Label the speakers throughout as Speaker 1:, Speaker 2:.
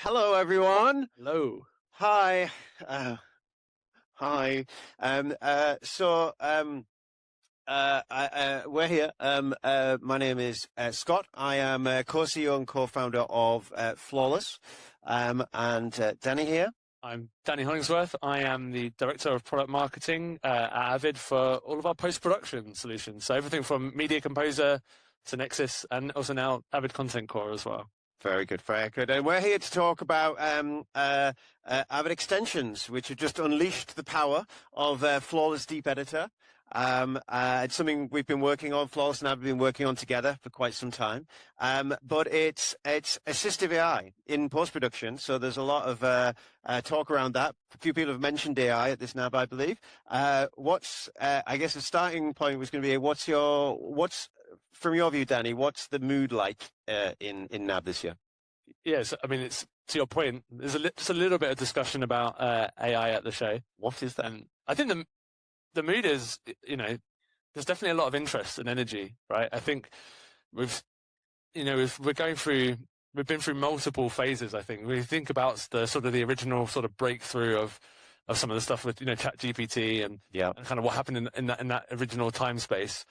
Speaker 1: Hello, everyone.
Speaker 2: Hello.
Speaker 1: Hi. Uh, hi. So we're here. My name is Scott. I am co-CEO and co-founder of Flawless. And Danny here.
Speaker 2: I'm Danny Hollingsworth. I am the Director of Product Marketing at Avid for all of our post-production solutions. So everything from Media Composer to Nexus and also now Avid Content Core as well.
Speaker 1: Very good, very good. And we're here to talk about Avid extensions, which have just unleashed the power of Flawless Deep Editor. It's something we've been working on, Flawless and I've been working on together for quite some time. But it's assistive AI in post-production, so there's a lot of talk around that. A few people have mentioned AI at this NAB, I believe. I guess the starting point was going to be, from your view, Danny, what's the mood like in NAB this year?
Speaker 2: Yes, I mean, it's to your point, there's just a little bit of discussion about AI at the show.
Speaker 1: What is that?
Speaker 2: And I think the mood is, there's definitely a lot of interest and energy, right? I think we've been through multiple phases. I think we think about the original sort of breakthrough of some of the stuff with ChatGPT and kind of what happened in that original time space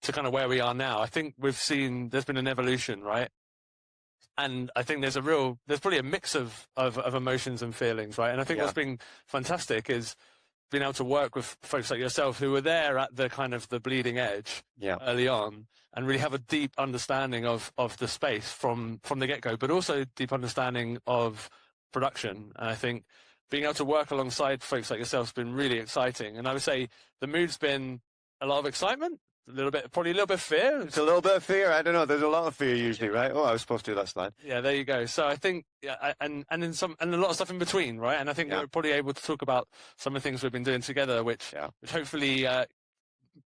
Speaker 2: to kind of where we are now. I think there's been an evolution, right? And I think there's probably a mix of emotions and feelings, right? And I think what's been fantastic is being able to work with folks like yourself who were there at the kind of the bleeding edge early on and really have a deep understanding of the space from the get-go, but also deep understanding of production. And I think being able to work alongside folks like yourself has been really exciting. And I would say the mood's been a lot of excitement, probably a little bit of fear.
Speaker 1: It's a little bit of fear. I don't know. There's a lot of fear usually, right? Oh, I was supposed to do that slide.
Speaker 2: Yeah, there you go. So I think, and a lot of stuff in between, right? And I think we're probably able to talk about some of the things we've been doing together, which hopefully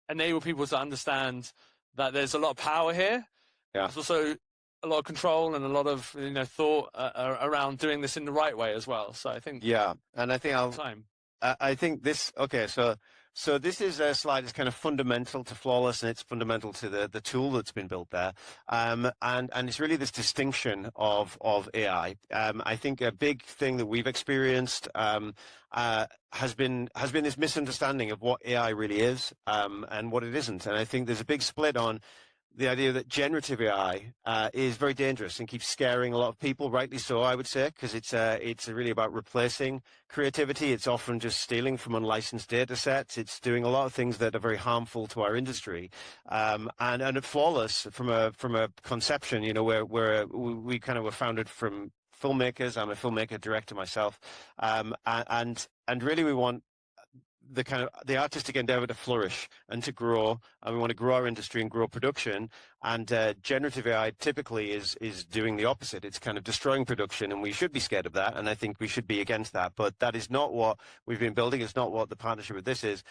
Speaker 2: enable people to understand that there's a lot of power here.
Speaker 1: Yeah.
Speaker 2: There's also a lot of control and a lot of thought around doing this in the right way as well. So I think
Speaker 1: and I think I think this. Okay, so this is a slide that's kind of fundamental to Flawless, and it's fundamental to the tool that's been built there. And it's really this distinction of AI. I think a big thing that we've experienced has been this misunderstanding of what AI really is and what it isn't. And I think there's a big split on the idea that generative AI is very dangerous and keeps scaring a lot of people, rightly so, I would say, because it's really about replacing creativity. It's often just stealing from unlicensed data sets. It's doing a lot of things that are very harmful to our industry. And at Flawless, from a conception, where we kind of were founded from filmmakers. I'm a filmmaker director myself, and really we want the artistic endeavor to flourish and to grow, and we want to grow our industry and grow production. And generative AI typically is doing the opposite. It's kind of destroying production, and we should be scared of that. And I think we should be against that. But that is not what we've been building. It's not what the partnership with this is.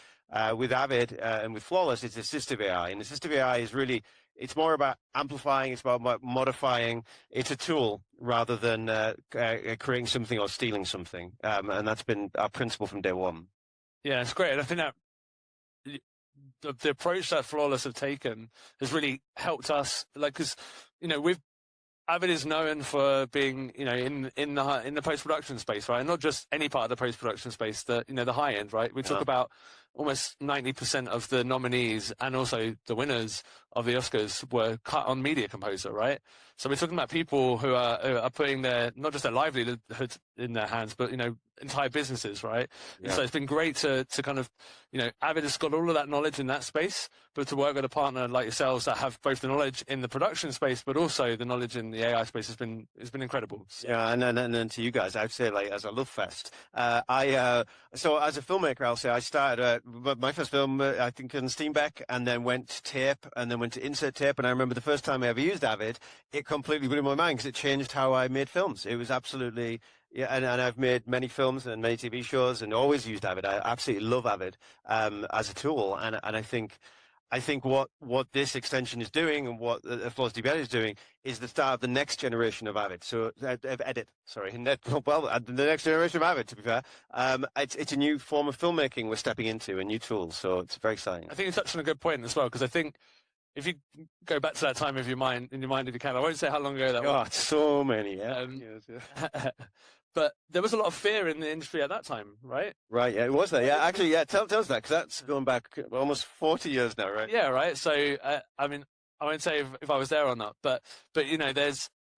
Speaker 1: With Avid and with Flawless, it's assistive AI, and assistive AI is really. It's more about amplifying. It's about modifying. It's a tool rather than creating something or stealing something. And that's been our principle from day one.
Speaker 2: Yeah, it's great. And I think that the approach that Flawless have taken has really helped us, because Avid is known for being in the post production space, right? And not just any part of the post production space, the high end, right? We talk about almost 90% of the nominees and also the winners of the Oscars were cut on Media Composer, right? So we're talking about people who are putting not just their livelihood in their hands, but entire businesses, right? Yeah. So it's been great to kind of Avid has got all of that knowledge in that space, but to work with a partner like yourselves that have both the knowledge in the production space, but also the knowledge in the AI space has been incredible. So.
Speaker 1: Yeah, and then to you guys, I'd say as a love fest. So as a filmmaker, I'll say I started my first film, I think, on Steenbeck, and then went to tape, and then went to insert tape. And I remember the first time I ever used Avid, it completely blew my mind because it changed how I made films. It was absolutely. Yeah, and I've made many films and many TV shows and always used Avid. I absolutely love Avid as a tool, and I think what this extension is doing and what Flawless Deep Edit is doing is the start of the next generation of Avid. So the next generation of Avid. To be fair, it's a new form of filmmaking we're stepping into, a new tool. So it's very exciting.
Speaker 2: I think you touched on a good point as well, because I think if you go back to that time in your mind, if you can, I won't say how long ago that was.
Speaker 1: So many,
Speaker 2: yes, but there was a lot of fear in the industry at that time, right?
Speaker 1: Right, yeah, it was there. Yeah, actually, yeah, tell us that, because that's going back almost 40 years now, right?
Speaker 2: Yeah, right. So, I mean, I won't say if I was there or not, but you know, there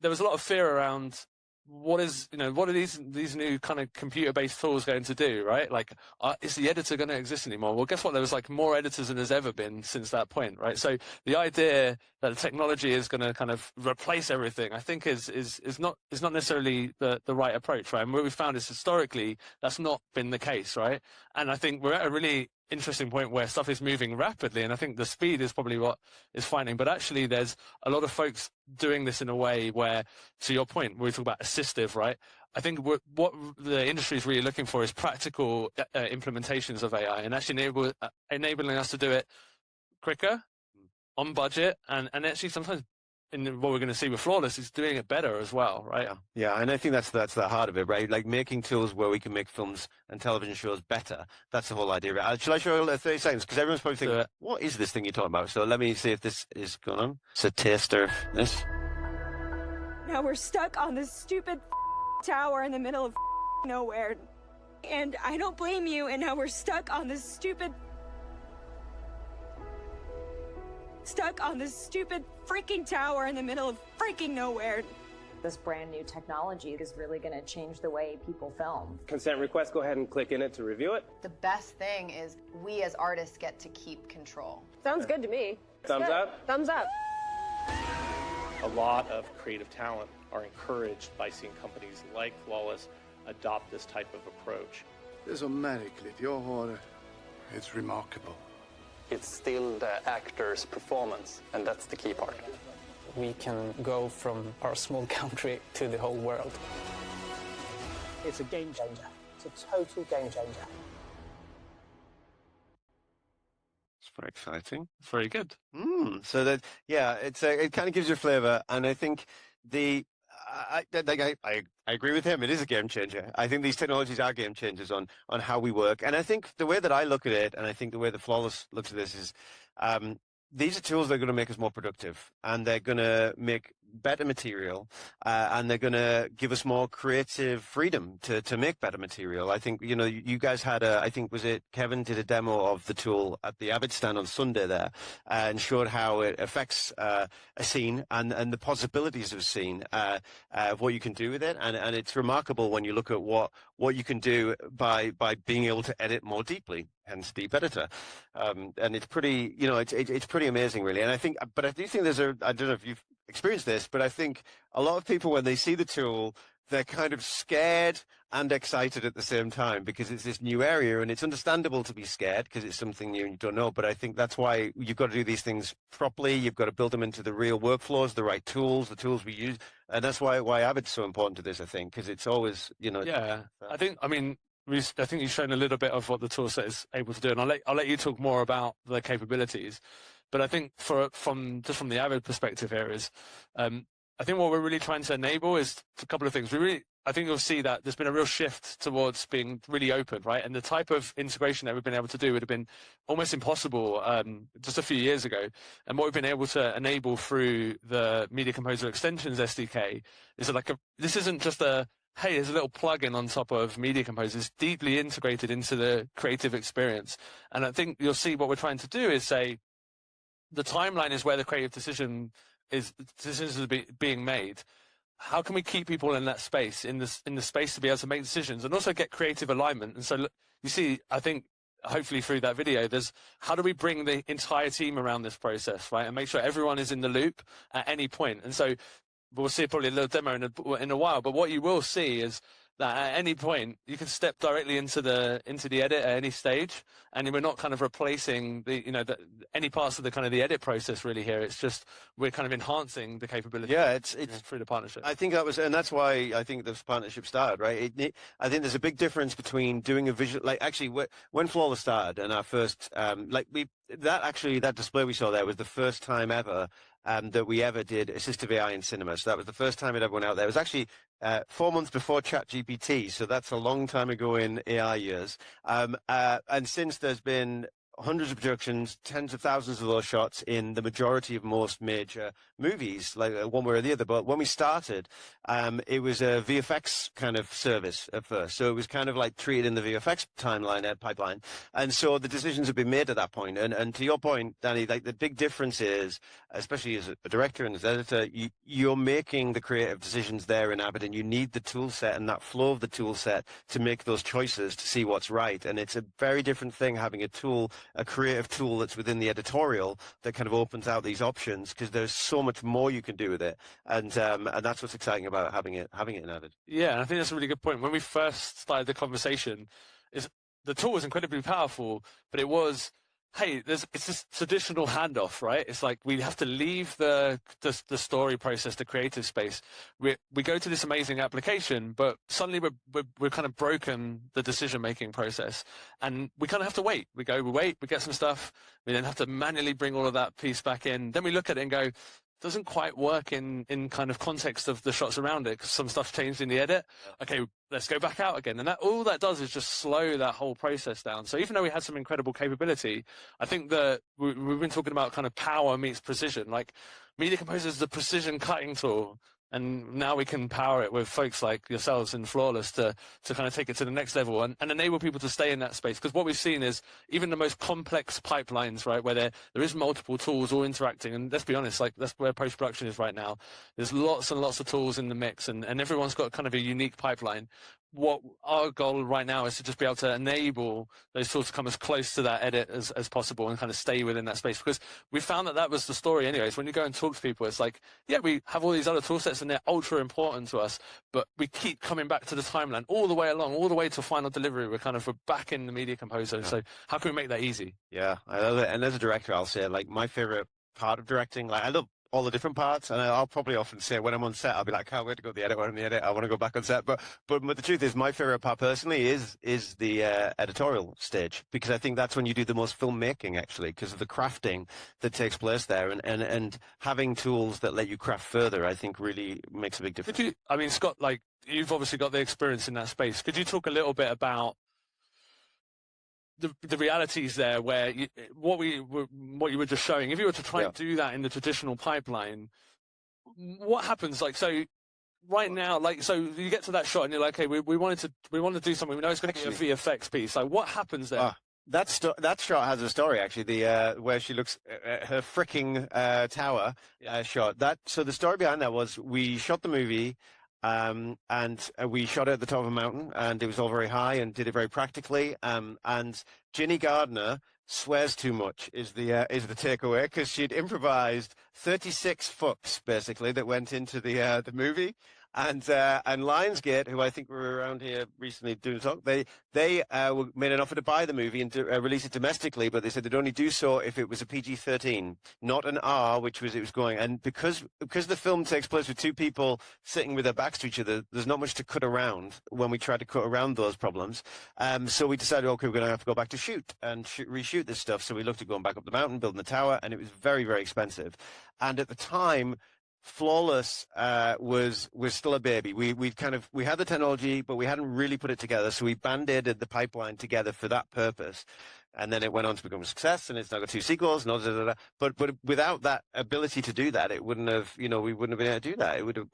Speaker 2: was a lot of fear around what are these new kind of computer-based tools going to do, right? Like, is the editor going to exist anymore? Well, guess what? There was like more editors than there's ever been since that point, right? So the idea that the technology is going to kind of replace everything, I think is not necessarily the right approach, right? And what we found is historically that's not been the case, right? And I think we're at a really interesting point where stuff is moving rapidly, and I think the speed is probably what is finding. But actually, there's a lot of folks doing this in a way where, to your point, we talk about assistive, right? I think what the industry is really looking for is practical implementations of AI, and actually enabling us to do it quicker, on budget, and actually sometimes, in what we're going to see with Flawless, is doing it better as well, right?
Speaker 1: Yeah, and I think that's the heart of it, right? Like making tools where we can make films and television shows better. That's the whole idea. Shall I show you 30 seconds? Because everyone's probably thinking, what is this thing you're talking about? So let me see if this is going on. It's a taster. This.
Speaker 3: Now we're stuck on this stupid tower in the middle of nowhere. And I don't blame you, and now we're stuck on this stupid freaking tower in the middle of freaking nowhere.
Speaker 4: This brand new technology is really going to change the way people film.
Speaker 5: Consent request, go ahead and click in it to review it.
Speaker 6: The best thing is we as artists get to keep control.
Speaker 3: Sounds good to me.
Speaker 5: Thumbs up?
Speaker 3: Thumbs up.
Speaker 7: A lot of creative talent are encouraged by seeing companies like Flawless adopt this type of approach.
Speaker 8: There's a magic with your horror. It's remarkable.
Speaker 9: It's still the actor's performance, and that's the key part.
Speaker 10: We can go from our small country to the whole world.
Speaker 11: It's a game changer. It's a total game changer.
Speaker 1: It's very exciting.
Speaker 2: It's very good.
Speaker 1: So that, yeah, it kind of gives you a flavor, and I think I agree with him. It is a game changer. I think these technologies are game changers on how we work. And I think the way that I look at it, and I think the way that Flawless looks at this is, these are tools that are going to make us more productive, and they're going to make better material, and they're going to give us more creative freedom to make better material. I think, you guys had I think, was it Kevin did a demo of the tool at the Avid stand on Sunday there, and showed how it affects a scene and the possibilities of a scene, of what you can do with it. And it's remarkable when you look at what you can do by being able to edit more deeply, hence Deep Editor. And it's pretty, it's pretty amazing, really. And I think, but I do think I don't know if you've experienced this, but I think a lot of people, when they see the tool, they're kind of scared and excited at the same time, because it's this new area, and it's understandable to be scared because it's something new and you don't know. But I think that's why you've got to do these things properly. You've got to build them into the real workflows, the right tools, the tools we use. And that's why Avid's so important to this, I think, because it's always,
Speaker 2: Yeah, I think you've shown a little bit of what the tool set is able to do, and I'll let you talk more about the capabilities. But I think from the Avid perspective here is, I think what we're really trying to enable is a couple of things. I think you'll see that there's been a real shift towards being really open, right? And the type of integration that we've been able to do would have been almost impossible just a few years ago. And what we've been able to enable through the Media Composer Extensions SDK is this isn't just hey, there's a little plugin on top of Media Composer. It's deeply integrated into the creative experience. And I think you'll see what we're trying to do is say the timeline is where the creative decisions are being made. How can we keep people in that space, in the space to be able to make decisions and also get creative alignment? And so you see, I think, hopefully through that video, there's how do we bring the entire team around this process, right? And make sure everyone is in the loop at any point. And so we'll see probably a little demo in a while, but what you will see is that at any point you can step directly into the edit at any stage, and we're not kind of replacing any parts of the edit process really here. It's just we're kind of enhancing the capability.
Speaker 1: Yeah, it's
Speaker 2: through the partnership.
Speaker 1: I think that's why I think this partnership started, right? I think there's a big difference between doing a visual, like actually when Flawless started and our first that display we saw there was the first time ever that we ever did assistive AI in cinema. So that was the first time it ever went out there. It was actually 4 months before ChatGPT, so that's a long time ago in AI years. And since there's been hundreds of productions, tens of thousands of those shots in the majority of most major movies, like one way or the other. But when we started, it was a VFX kind of service at first. So it was kind of like treated in the VFX timeline, pipeline. And so the decisions have been made at that point. And to your point, Danny, like the big difference is, especially as a director and as editor, you're making the creative decisions there in Avid, and you need the tool set and that flow of the tool set to make those choices to see what's right. And it's a very different thing having a tool, a creative tool that's within the editorial that kind of opens out these options, because there's so much more you can do with it. And that's what's exciting about having it in Avid.
Speaker 2: Yeah, and I think that's a really good point. When we first started the conversation, is the tool was incredibly powerful, but it was, hey, it's this traditional handoff, right? It's like we have to leave the story process, the creative space. We go to this amazing application, but suddenly we're kind of broken the decision-making process, and we kind of have to wait. We wait, we get some stuff, we then have to manually bring all of that piece back in. Then we look at it and go, doesn't quite work in kind of context of the shots around it, because some stuff's changed in the edit. Okay, let's go back out again. And all that does is just slow that whole process down. So even though we had some incredible capability, I think that we've been talking about kind of power meets precision. Like Media Composer is the precision cutting tool. And now we can power it with folks like yourselves in Flawless to kind of take it to the next level and enable people to stay in that space. Because what we've seen is even the most complex pipelines, right, where there is multiple tools all interacting. And let's be honest, like that's where post-production is right now. There's lots and lots of tools in the mix, and everyone's got kind of a unique pipeline. What our goal right now is to just be able to enable those tools to come as close to that edit as possible and kind of stay within that space, because we found that was the story anyways. When you go and talk to people, it's like, yeah, we have all these other tool sets and they're ultra important to us, but we keep coming back to the timeline all the way along, all the way to final delivery. We're back in the Media Composer. Yeah. So how can we make that easy?
Speaker 1: Yeah, I love it. And as a director, I'll say, like, my favorite part of directing, like, I love all the different parts, and I'll probably often say when I'm on set, I'll be like, I can't wait to go to the edit. When I'm in the edit, I want to go back on set. But the truth is, my favorite part personally is the editorial stage, because I think that's when you do the most filmmaking, actually, because of the crafting that takes place there, and having tools that let you craft further, I think really makes a big difference.
Speaker 2: Scott, like, you've obviously got the experience in that space. Could you talk a little bit about the realities there, where what you were just showing? If you were to try and do that in the traditional pipeline, what happens? Like, so right now, like, so you get to that shot and you're like, okay, we want to do something. We know it's going to be a VFX piece. Like, what happens there?
Speaker 1: That shot has a story, actually. The where she looks at her fricking tower shot. So the story behind that was, we shot the movie. And we shot it at the top of a mountain, and it was all very high, and did it very practically. And Ginny Gardner swears too much is the takeaway, because she'd improvised 36 fucks basically that went into the movie. And Lionsgate, who I think were around here recently doing a talk, they made an offer to buy the movie and release it domestically, but they said they'd only do so if it was a PG-13, not an R, which was it was going. And because the film takes place with two people sitting with their backs to each other, there's not much to cut around when we tried to cut around those problems. So we decided, okay, we're going to have to go back to shoot and reshoot this stuff. So we looked at going back up the mountain, building the tower, and it was very, very expensive. And at the time, Flawless was still a baby. We had the technology, but we hadn't really put it together. So we band-aided the pipeline together for that purpose. And then it went on to become a success, and it's now got 2 sequels. And but without that ability to do that, it wouldn't have, we wouldn't have been able to do that. It would have,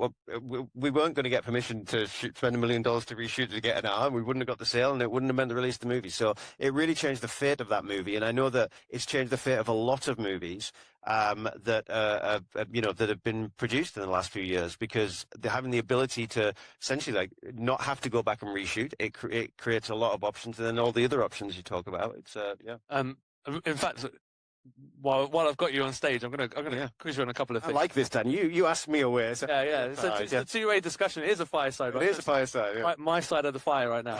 Speaker 1: we weren't going to get permission to spend $1 million to reshoot to get an R. We wouldn't have got the sale, and it wouldn't have meant the release of the movie. So it really changed the fate of that movie. And I know that it's changed the fate of a lot of movies that have been produced in the last few years, because they're having the ability to essentially, like, not have to go back and reshoot. It creates a lot of options, and then all the other options you talk about. It's
Speaker 2: in fact, while I've got you on stage, I'm gonna quiz you on a couple of things.
Speaker 1: I like this, Dan. You asked me away. So.
Speaker 2: Yeah. It's a two-way discussion. It is a fireside. Right?
Speaker 1: It is a fireside. Yeah.
Speaker 2: My side of the fire right now.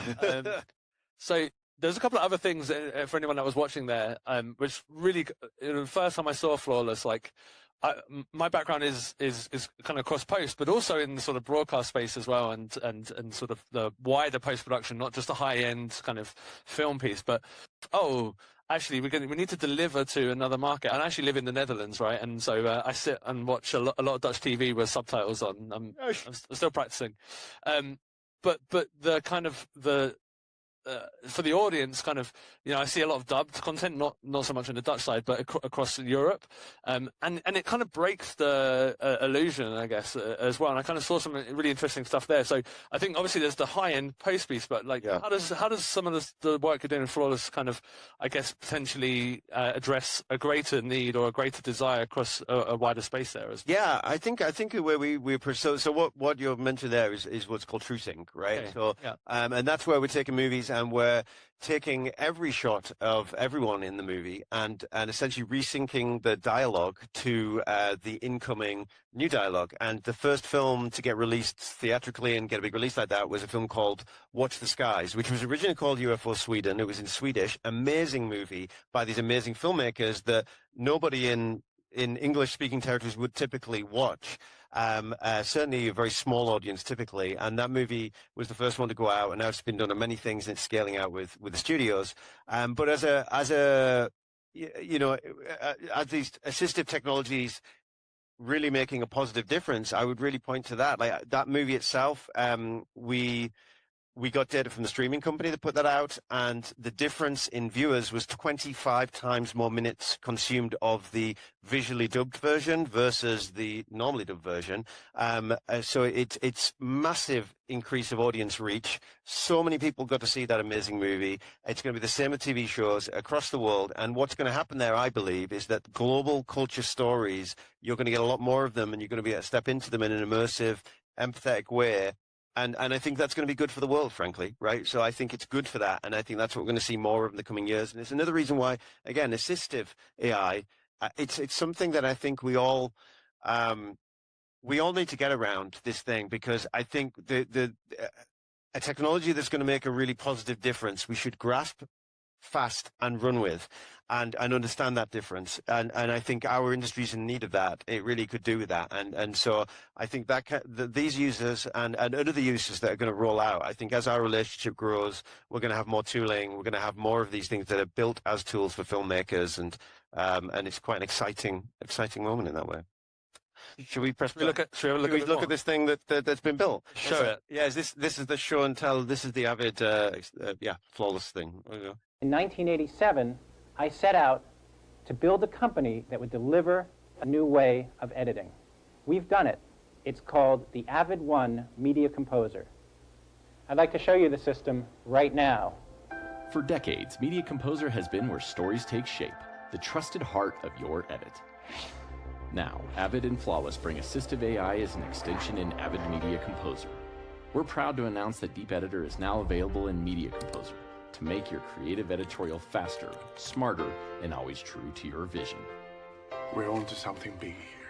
Speaker 2: So there's a couple of other things for anyone that was watching there, which really, the first time I saw Flawless, like, my background is kind of cross post, but also in the sort of broadcast space as well, and sort of the wider post production, not just a high end kind of film piece, but actually we need to deliver to another market. And I actually live in the Netherlands, right? And so I sit and watch a lot of Dutch TV with subtitles on. I'm still practicing, but the kind of the for the audience, kind of, I see a lot of dubbed content, not so much on the Dutch side, but across Europe, and it kind of breaks the illusion, I guess, as well. And I kind of saw some really interesting stuff there. So I think obviously there's the high end post piece, but like, how does some of the work you're doing in Flawless kind of, I guess, potentially address a greater need or a greater desire across a wider space there?
Speaker 1: Yeah, I think where we so what you're mentioned there is what's called true sync, right?
Speaker 2: Okay.
Speaker 1: So and that's where we're taking movies and we're taking every shot of everyone in the movie and essentially resyncing the dialogue to the incoming new dialogue. And the first film to get released theatrically and get a big release like that was a film called Watch the Skies, which was originally called UFO Sweden. It was in Swedish, amazing movie by these amazing filmmakers that nobody in English-speaking territories would typically watch. Certainly a very small audience typically, and that movie was the first one to go out, and now it's been done on many things, and it's scaling out with the studios. But as these assistive technologies really making a positive difference, I would really point to that. Like that movie itself, we got data from the streaming company that put that out, and the difference in viewers was 25 times more minutes consumed of the visually dubbed version versus the normally dubbed version. So it's massive increase of audience reach. So many people got to see that amazing movie. It's going to be the same with TV shows across the world. And what's going to happen there, I believe, is that global culture stories, you're going to get a lot more of them, and you're going to be able to step into them in an immersive, empathetic way. And I think that's going to be good for the world, frankly, right? So I think it's good for that, and I think that's what we're going to see more of in the coming years. And it's another reason why, again, assistive AI, it's something that I think we all need to get around this thing, because I think a technology that's going to make a really positive difference, we should grasp fast and run with and understand that difference. And I think our industry's in need of that. It really could do with that. And so I think that these users and other users that are going to roll out, I think as our relationship grows, we're going to have more tooling. We're going to have more of these things that are built as tools for filmmakers. And it's quite an exciting moment in that way. Should we press?
Speaker 2: Should we
Speaker 1: look at this thing that's been built?
Speaker 2: Show it.
Speaker 1: Yeah, this is the show and tell. This is the Avid, Flawless thing.
Speaker 11: In 1987, I set out to build a company that would deliver a new way of editing. We've done it. It's called the Avid One Media Composer. I'd like to show you the system right now.
Speaker 12: For decades, Media Composer has been where stories take shape, the trusted heart of your edit. Now, Avid and Flawless bring Assistive AI as an extension in Avid Media Composer. We're proud to announce that Deep Editor is now available in Media Composer to make your creative editorial faster, smarter, and always true to your vision.
Speaker 8: We're on to something big here.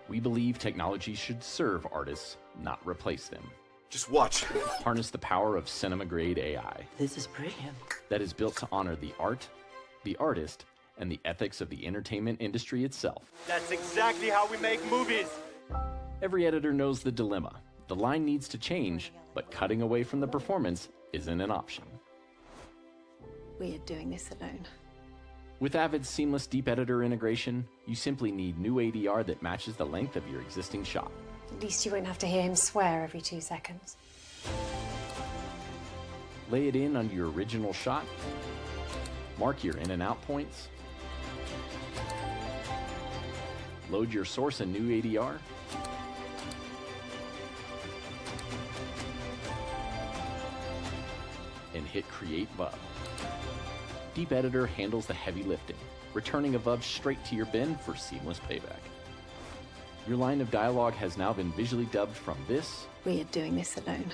Speaker 12: We believe technology should serve artists, not replace them.
Speaker 8: Just watch.
Speaker 12: Harness the power of cinema-grade AI.
Speaker 13: This is brilliant.
Speaker 12: That is built to honor the art, the artist, and the ethics of the entertainment industry itself.
Speaker 14: That's exactly how we make movies.
Speaker 12: Every editor knows the dilemma. The line needs to change, but cutting away from the performance isn't an option.
Speaker 13: We are doing this alone.
Speaker 12: With Avid's seamless Deep Editor integration, you simply need new ADR that matches the length of your existing shot.
Speaker 15: At least you won't have to hear him swear every 2 seconds.
Speaker 12: Lay it in under your original shot, mark your in and out points, load your source and new ADR, and hit Create VUB. Deep Editor handles the heavy lifting, returning a VUB straight to your bin for seamless playback. Your line of dialogue has now been visually dubbed from this
Speaker 15: We are doing this alone.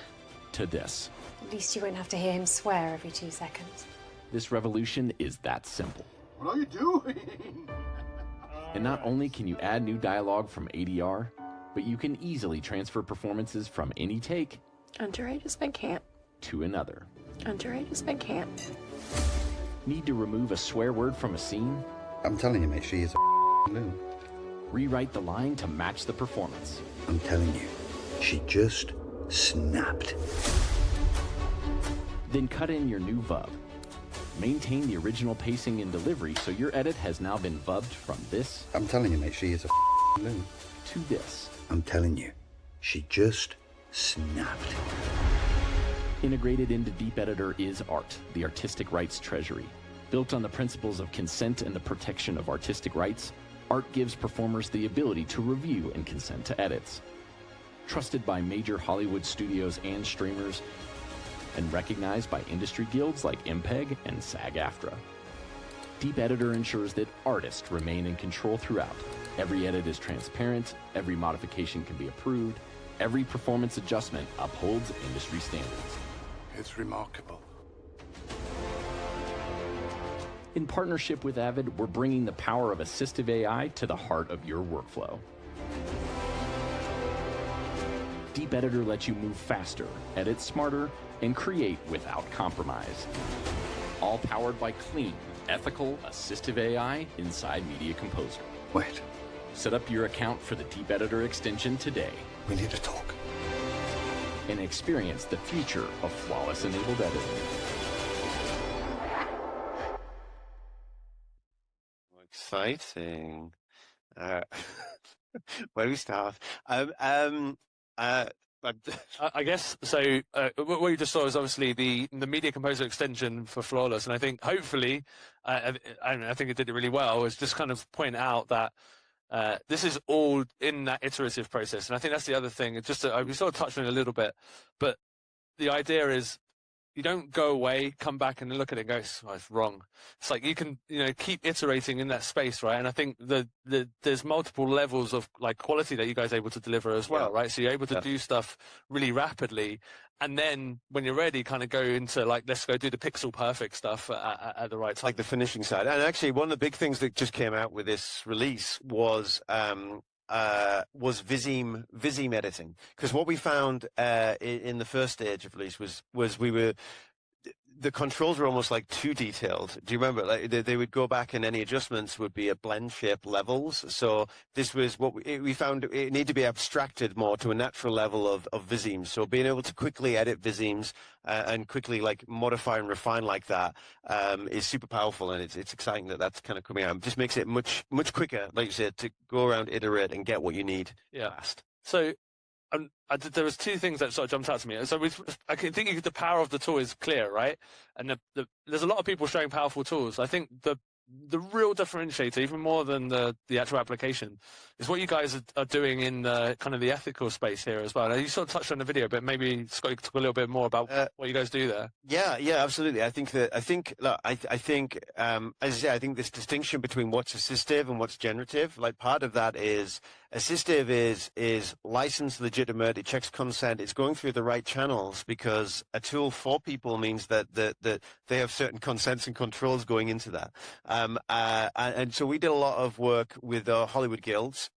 Speaker 12: to this.
Speaker 15: At least you won't have to hear him swear every 2 seconds.
Speaker 12: This revolution is that simple.
Speaker 8: What are you doing?
Speaker 12: And not only can you add new dialogue from ADR, but you can easily transfer performances from any take
Speaker 15: Underage but can't.
Speaker 12: to another.
Speaker 15: Underage but can't.
Speaker 12: Need to remove a swear word from a scene?
Speaker 16: I'm telling you, mate, she is a loon.
Speaker 12: Rewrite the line to match the performance.
Speaker 16: I'm telling you, she just snapped.
Speaker 12: Then cut in your new VUB. Maintain the original pacing and delivery so your edit has now been VUB'd from this
Speaker 16: I'm telling you, mate, she is a loon.
Speaker 12: to this.
Speaker 16: I'm telling you, she just snapped.
Speaker 12: Integrated into Deep Editor is Art, the artistic rights treasury. Built on the principles of consent and the protection of artistic rights, Art gives performers the ability to review and consent to edits. Trusted by major Hollywood studios and streamers, and recognized by industry guilds like MPEG and SAG-AFTRA. Deep Editor ensures that artists remain in control throughout. Every edit is transparent, every modification can be approved, every performance adjustment upholds industry standards.
Speaker 8: It's remarkable.
Speaker 12: In partnership with Avid, we're bringing the power of assistive AI to the heart of your workflow. Deep Editor lets you move faster, edit smarter, and create without compromise. All powered by clean, ethical, assistive AI inside Media Composer.
Speaker 16: Wait.
Speaker 12: Set up your account for the Deep Editor extension today.
Speaker 16: We need to talk.
Speaker 12: And experience the future of flawless enabled editing.
Speaker 1: Exciting. Where do we start?
Speaker 2: I guess so. What you just saw is obviously the Media Composer extension for Flawless, and I think hopefully, I think it did it really well. Is just kind of point out that this is all in that iterative process, and I think that's the other thing. It's just we sort of touched on it a little bit, but the idea is you don't go away, come back and look at it and go, oh, it's wrong. It's like you can, keep iterating in that space, right? And I think there's multiple levels of like quality that you guys are able to deliver as well, right? So you're able to do stuff really rapidly. And then when you're ready, kind of go into like, let's go do the pixel perfect stuff at the right time.
Speaker 1: Like the finishing side. And actually one of the big things that just came out with this release was Vizime editing, because what we found in the first stage of release was the controls were almost like too detailed. Do you remember? Like they would go back and any adjustments would be at blend shape levels. So this was what we found. It needed to be abstracted more to a natural level of Vizime. So being able to quickly edit Vizimes and quickly like modify and refine like that is super powerful, and it's exciting that that's kind of coming out. It just makes it much quicker, like you said, to go around, iterate, and get what you need fast.
Speaker 2: So. There was two things that sort of jumped out to me. So I can think the power of the tool is clear, right? And there's a lot of people showing powerful tools. I think the real differentiator, even more than the actual application, is what you guys are doing in the kind of the ethical space here as well. Now, you sort of touched on the video, but maybe Scott, you could talk a little bit more about what you guys do there.
Speaker 1: Yeah, absolutely. I think as I say, I think this distinction between what's assistive and what's generative, like part of that is assistive is licensed, legitimate, it checks consent, it's going through the right channels, because a tool for people means that they have certain consents and controls going into that. And so we did a lot of work with the Hollywood guilds,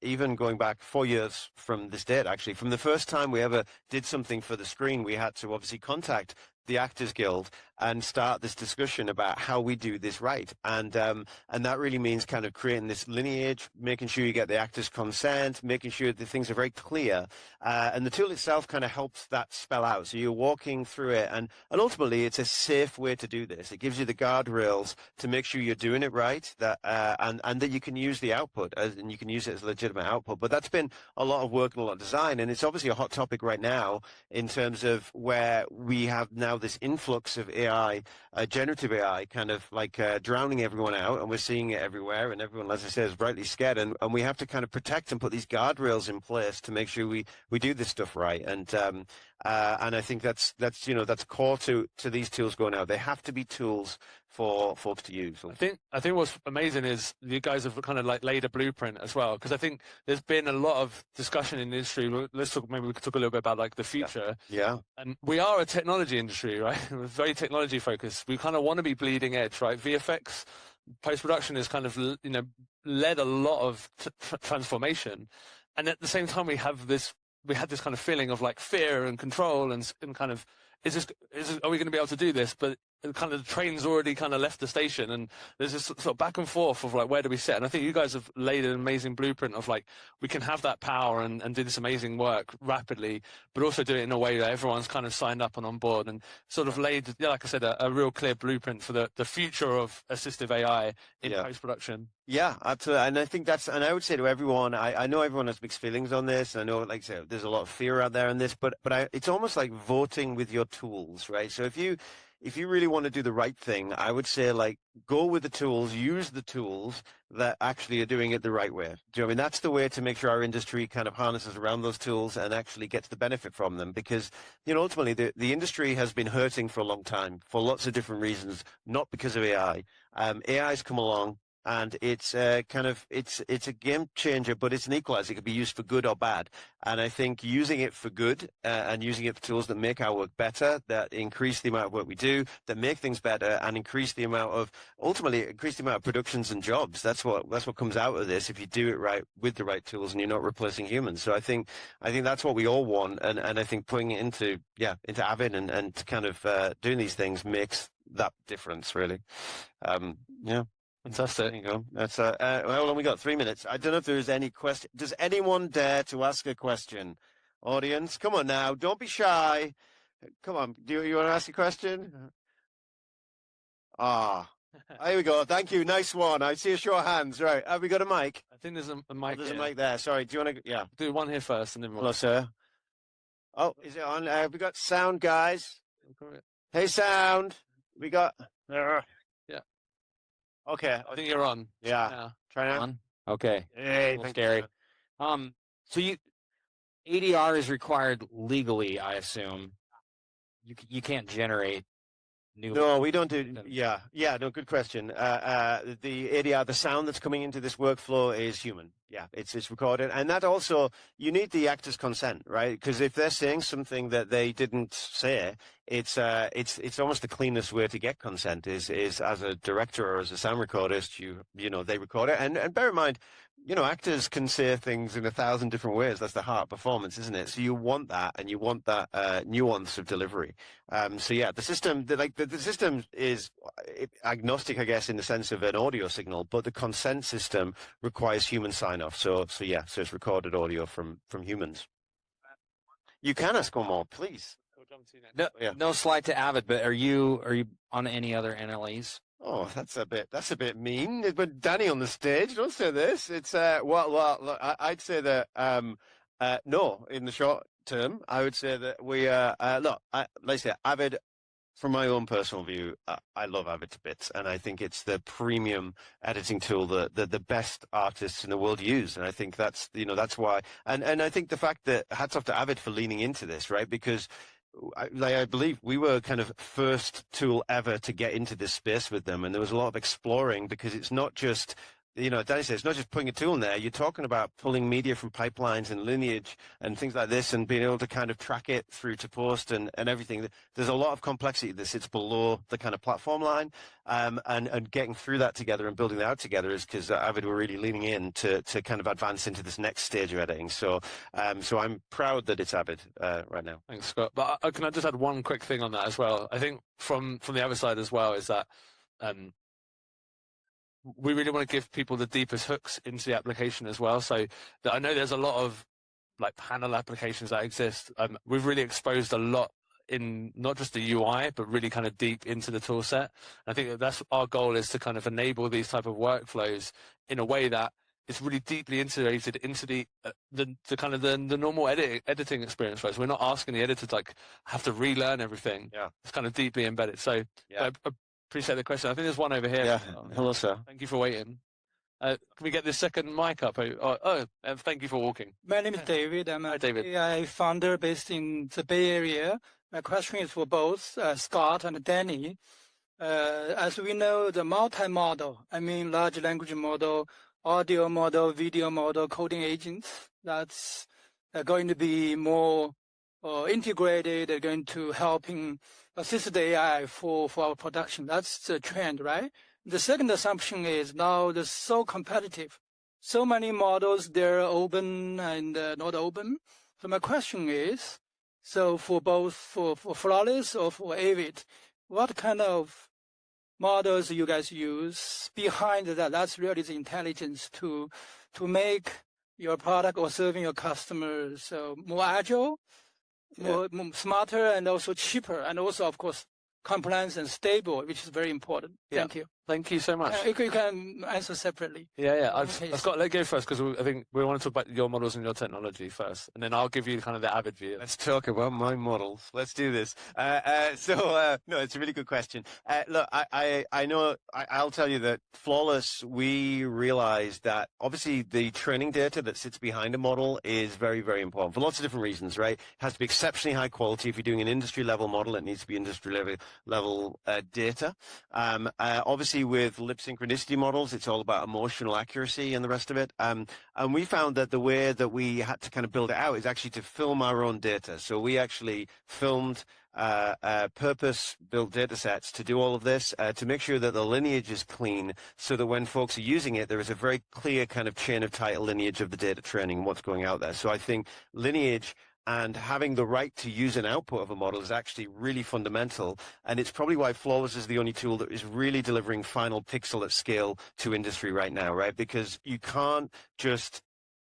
Speaker 1: even going back 4 years from this date, actually. From the first time we ever did something for the screen, we had to obviously contact the Actors Guild and start this discussion about how we do this right. And that really means kind of creating this lineage, making sure you get the actors' consent, making sure that things are very clear. And the tool itself kind of helps that spell out. So you're walking through it, and ultimately it's a safe way to do this. It gives you the guardrails to make sure you're doing it right, and that you can use the output, and you can use it as a legitimate output. But that's been a lot of work and a lot of design, and it's obviously a hot topic right now in terms of where we have now this influx of AI, generative AI, kind of like drowning everyone out, and we're seeing it everywhere, and everyone, as I say, is rightly scared, and we have to kind of protect and put these guardrails in place to make sure we do this stuff right. And I think that's core to these tools going out. They have to be tools for folks to use.
Speaker 2: I think what's amazing is you guys have kind of like laid a blueprint as well, because I think there's been a lot of discussion in the industry. Maybe we could talk a little bit about like the future.
Speaker 1: Yeah. And
Speaker 2: we are a technology industry, right? We're very technology focused. We kind of want to be bleeding edge, right? VFX post-production has kind of led a lot of transformation, and at the same time we had this kind of feeling of like fear and control and kind of are we going to be able to do this? But kind of the train's already kind of left the station, and there's this sort of back and forth of like, where do we sit? And I think you guys have laid an amazing blueprint of like, we can have that power and do this amazing work rapidly, but also do it in a way that everyone's kind of signed up and on board, and sort of laid, like I said, a real clear blueprint for the future of assistive AI in post-production.
Speaker 1: Yeah, absolutely. And I think and I would say to everyone, I know everyone has mixed feelings on this. I know, like I said, there's a lot of fear out there in this, but it's almost like voting with your tools, right? So if you really want to do the right thing, I would say, like, go with the tools, use the tools that actually are doing it the right way. Do you know what I mean? That's the way to make sure our industry kind of harnesses around those tools and actually gets the benefit from them. Because, ultimately the industry has been hurting for a long time for lots of different reasons, not because of AI. AI's come along. And it's it's a game changer, but it's an equalizer. It can be used for good or bad. And I think using it for good and using it for tools that make our work better, that increase the amount of work we do, that make things better, and ultimately increase the amount of productions and jobs. That's what comes out of this if you do it right with the right tools and you're not replacing humans. So I think that's what we all want. And I think putting it into Avid and kind of doing these things makes that difference, really.
Speaker 2: Fantastic.
Speaker 1: There you go. That's well, we got 3 minutes. I don't know if there's any question. Does anyone dare to ask a question? Audience, come on now. Don't be shy. Come on. Do you want to ask a question? Here we go. Thank you. Nice one. I see a show of hands. Right. Have we got a mic?
Speaker 2: I think there's a mic.
Speaker 1: There's a mic there. Sorry. Do you want to? Yeah.
Speaker 2: Do one here first, and then
Speaker 1: hello, sir. Oh, is it on? Have we got sound, guys? Hey, sound. We got.
Speaker 2: Yeah.
Speaker 1: Okay,
Speaker 2: I think you're on.
Speaker 1: Yeah. Try now.
Speaker 17: On. Okay.
Speaker 1: Hey,
Speaker 17: scary. So ADR is required legally, I assume. You can't generate new.
Speaker 1: No, we don't do. Yeah. No, good question. The ADR, the sound that's coming into this workflow is human. Yeah, it's recorded, and that also you need the actor's consent, right? Because if they're saying something that they didn't say, it's almost the cleanest way to get consent is as a director or as a sound recordist, they record it, and bear in mind, actors can say things in 1,000 different ways. That's the heart of performance, isn't it? So you want that, and you want that nuance of delivery. So yeah, the system, the system is agnostic, I guess, in the sense of an audio signal, but the consent system requires human sign-off. So it's recorded audio from humans. You can ask one more, please.
Speaker 17: No slide to Avid, but are you on any other NLEs?
Speaker 1: Oh, that's a bit mean. But Danny on the stage, don't say this. It's look, I'd say that no, in the short term, I would say that we let's say Avid. From my own personal view, I love Avid to bits, and I think it's the premium editing tool that the best artists in the world use, and I think that's why. And I think the fact that hats off to Avid for leaning into this, right? Because I believe we were kind of first tool ever to get into this space with them, and there was a lot of exploring because it's not just. Danny says it's not just putting a tool in there. You're talking about pulling media from pipelines and lineage and things like this and being able to kind of track it through to post and everything. There's a lot of complexity that sits below the kind of platform line. And getting through that together and building that out together is because Avid were really leaning in to kind of advance into this next stage of editing. So I'm proud that it's Avid right now.
Speaker 2: Thanks, Scott. But can I just add one quick thing on that as well? I think from the other side as well is that we really want to give people the deepest hooks into the application as well. So I know there's a lot of like panel applications that exist. We've really exposed a lot in not just the UI, but really kind of deep into the tool set. I think that's our goal, is to kind of enable these type of workflows in a way that it's really deeply integrated into the kind of the normal editing experience, right? So we're not asking the editor to like have to relearn everything.
Speaker 1: Yeah,
Speaker 2: it's kind of deeply embedded. So yeah. I appreciate the question. I think there's one over here.
Speaker 1: Yeah. Hello, sir.
Speaker 2: Thank you for waiting. Can we get this second mic up? And thank you for walking.
Speaker 18: My name is David. I'm a
Speaker 2: David.
Speaker 18: AI founder based in the Bay Area. My question is for both Scott and Danny. As we know, the multi-model, large language model, audio model, video model, coding agents, that's going to be more integrated. They're going to helping assist the AI for our production. That's the trend, right? The second assumption is now it's so competitive. So many models, they're open and not open. So my question is, so for both for Flawless or for Avid, what kind of models you guys use behind that. That's really the intelligence to make your product or serving your customers more agile, more smarter, and also cheaper, and also, of course, compliant and stable, which is very important. Thank you.
Speaker 2: Thank you so much.
Speaker 18: You can answer separately.
Speaker 2: Yeah. I've got to let go first because I think we want to talk about your models and your technology first, and then I'll give you kind of the Avid view.
Speaker 1: Let's talk about my models. Let's do this. No, it's a really good question. Look, I know, I'll tell you that Flawless, we realized that obviously the training data that sits behind a model is very, very important for lots of different reasons, right? It has to be exceptionally high quality. If you're doing an industry level model, it needs to be industry level data. Obviously with lip synchronicity models, it's all about emotional accuracy and the rest of it. And we found that the way that we had to kind of build it out is actually to film our own data. So we actually filmed purpose-built data sets to do all of this, to make sure that the lineage is clean so that when folks are using it, there is a very clear kind of chain of title lineage of the data training, what's going out there. So I think lineage and having the right to use an output of a model is actually really fundamental. And it's probably why Flawless is the only tool that is really delivering final pixel at scale to industry right now, right? Because you can't just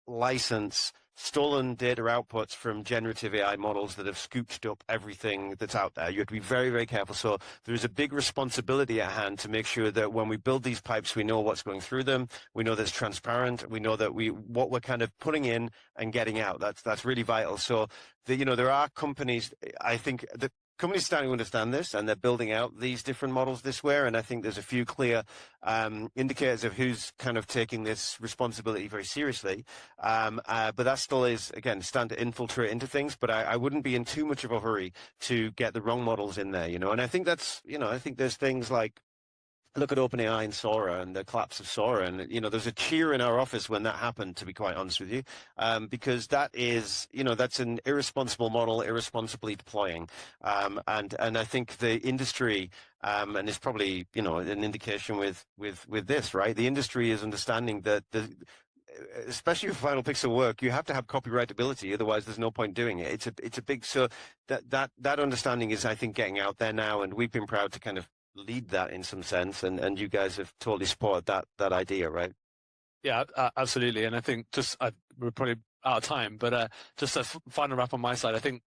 Speaker 1: license stolen data outputs from generative AI models that have scooped up everything that's out there. You have to be very, very careful. So there's a big responsibility at hand to make sure that when we build these pipes, we know what's going through them. We know that it's transparent. We know that what we're kind of putting in and getting out. That's really vital. So there are companies, I think that companies starting to understand this, and they're building out these different models this way. And I think there's a few clear indicators of who's kind of taking this responsibility very seriously. But that still is, again, starting to infiltrate into things. But I wouldn't be in too much of a hurry to get the wrong models in there, And I think that's, I think there's things like, look at OpenAI and Sora and the collapse of Sora. And, there's a cheer in our office when that happened, to be quite honest with you, because that is, that's an irresponsible model, irresponsibly deploying. And I think the industry, and it's probably, an indication with this, right? The industry is understanding that especially with final pixel work, you have to have copyrightability, otherwise there's no point doing it. It's a big, so that understanding is, I think, getting out there now, and we've been proud to kind of lead that in some sense, and you guys have totally supported that idea, right?
Speaker 2: Yeah, absolutely. And I think we're probably out of time, but just a final wrap on my side. I think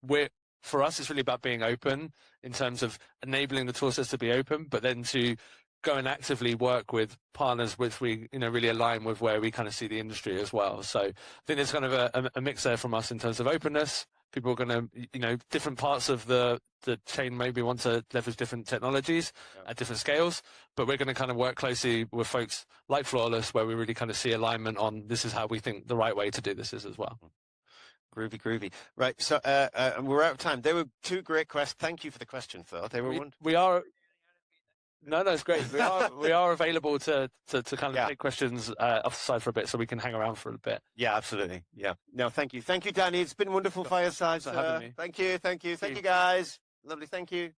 Speaker 2: for us, it's really about being open in terms of enabling the tool sets to be open, but then to go and actively work with partners which we really align with where we kind of see the industry as well. So I think there's kind of a mix there from us in terms of openness. People are going to, different parts of the chain maybe want to leverage different technologies at different scales, but we're going to kind of work closely with folks like Flawless, where we really kind of see alignment on this is how we think the right way to do this is as well.
Speaker 1: Groovy. Right, so we're out of time. They were two great questions. Thank you for the question, Phil. They were wonderful.
Speaker 2: We are... No, it's great. We are available to kind of take questions off the side for a bit, so we can hang around for a bit.
Speaker 1: Yeah, absolutely. Yeah. No, thank you, Danny. It's been wonderful fireside.
Speaker 2: Thanks for having me.
Speaker 1: Thank you, guys. Lovely. Thank you.